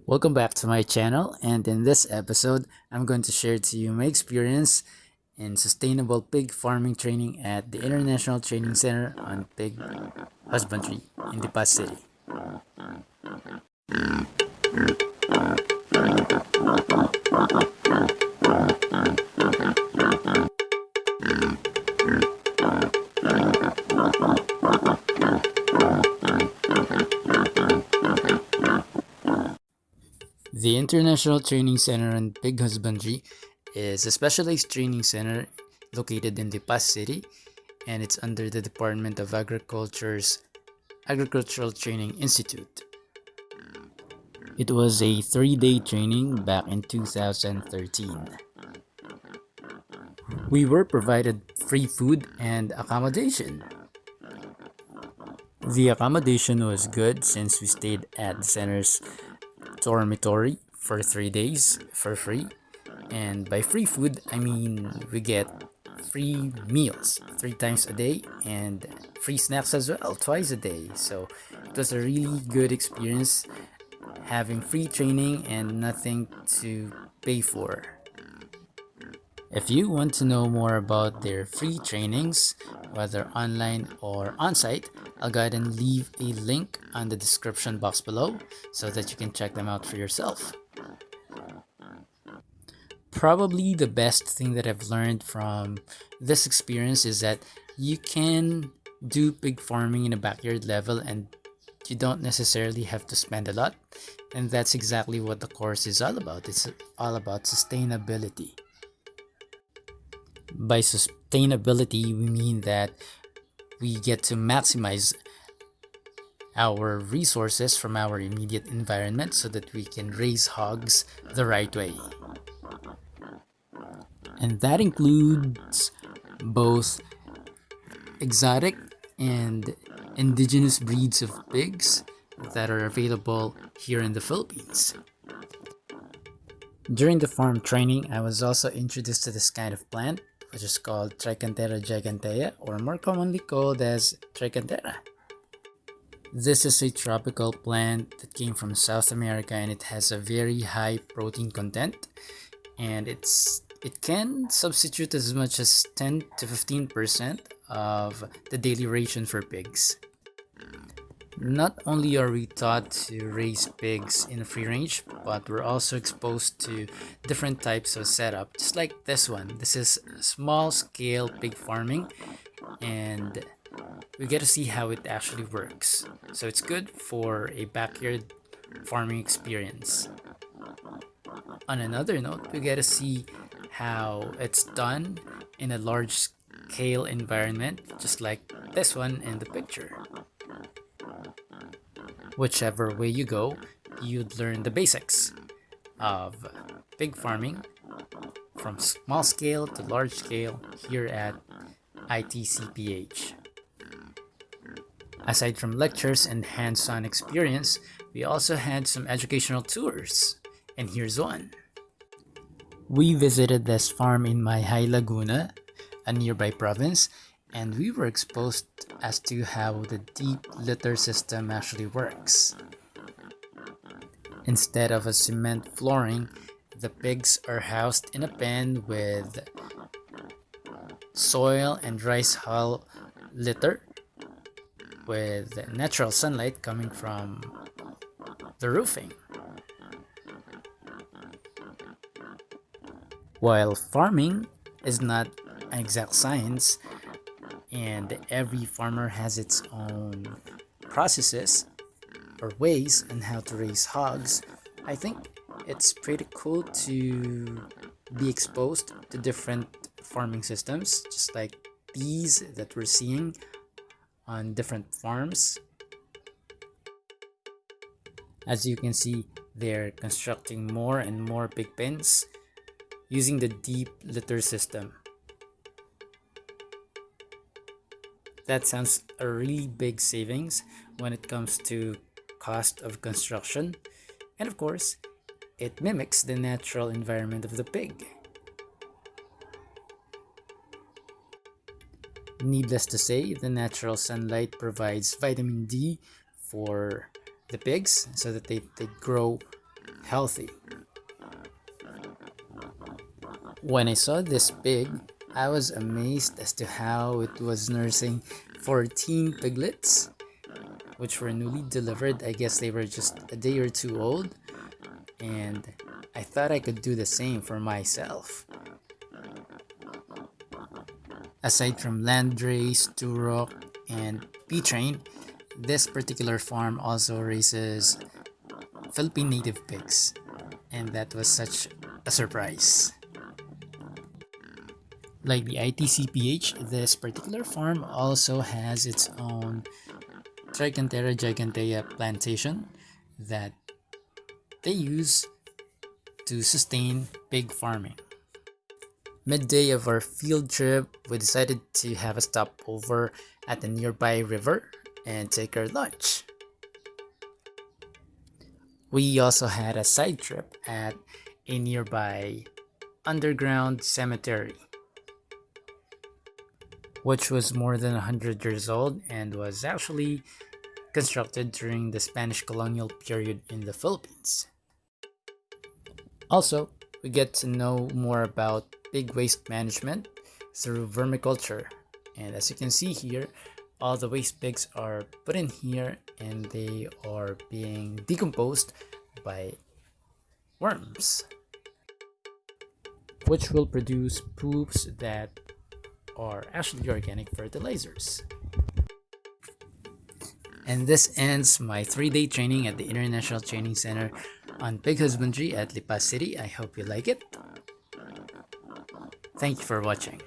Welcome back to my channel, and in this episode, I'm going to share to you my experience in sustainable pig farming training at the International Training Center on Pig Husbandry in Lipa City. The International Training Center on Pig Husbandry is a specialized training center located in Lipa City, and it's under the Department of Agriculture's Agricultural Training Institute. It was a 3-day training back in 2013. We were provided free food and accommodation. The accommodation was good since we stayed at the center's dormitory for 3 days for free. And by free food, I mean we get free meals 3 times a day and free snacks as well twice a day. So it was a really good experience having free training and nothing to pay for. If you want to know more about their free trainings, whether online or on-site, I'll go ahead and leave a link on the description box below so that you can check them out for yourself. Probably the best thing that I've learned from this experience is that you can do pig farming in a backyard level and you don't necessarily have to spend a lot. And that's exactly what the course is all about. It's all about sustainability. By sustainability, we mean that we get to maximize our resources from our immediate environment so that we can raise hogs the right way. And that includes both exotic and indigenous breeds of pigs that are available here in the Philippines. During the farm training, I was also introduced to this kind of plant, which is called Trichantera gigantea, or more commonly called as Trichantera. This is a tropical plant that came from South America, and it has a very high protein content, and it can substitute as much as 10 to 15% of the daily ration for pigs. Not only are we taught to raise pigs in free range, but we're also exposed to different types of setup, just like this one. This is small scale pig farming, and we get to see how it actually works. So it's good for a backyard farming experience. On another note, we get to see how it's done in a large scale environment, just like this one in the picture. Whichever way you go, you'd learn the basics of pig farming from small scale to large scale here at ITCPH. Aside from lectures and hands-on experience, we also had some educational tours, and here's one. We visited this farm in Mayhay, Laguna, a nearby province, and we were exposed as to how the deep litter system actually works. Instead of a cement flooring, the pigs are housed in a pen with soil and rice hull litter with natural sunlight coming from the roofing. While farming is not an exact science, and every farmer has its own processes or ways on how to raise hogs, I think it's pretty cool to be exposed to different farming systems, just like these that we're seeing on different farms. As you can see, they're constructing more and more pig pens using the deep litter system. That sounds a really big savings when it comes to cost of construction, and of course, it mimics the natural environment of the pig. Needless to say, the natural sunlight provides vitamin D for the pigs so that they grow healthy. When I saw this pig, I was amazed as to how it was nursing 14 piglets, which were newly delivered. I guess they were just a day or two old, and I thought I could do the same for myself. Aside from landrace, turok, and p-train, this particular farm also raises Philippine native pigs, and that was such a surprise. Like the ITCPH, this particular farm also has its own Tricantera gigantea plantation that they use to sustain pig farming. Midday of our field trip, we decided to have a stopover at the nearby river and take our lunch. We also had a side trip at a nearby underground cemetery, which was more than 100 years old and was actually constructed during the Spanish colonial period in the Philippines. Also, we get to know more about pig waste management through vermiculture, and as you can see here, all the waste pigs are put in here and they are being decomposed by worms, which will produce poops that are actually organic fertilizers. And this ends my 3-day training at the International Training Center on Pig Husbandry at Lipa City. I hope you like it. Thank you for watching.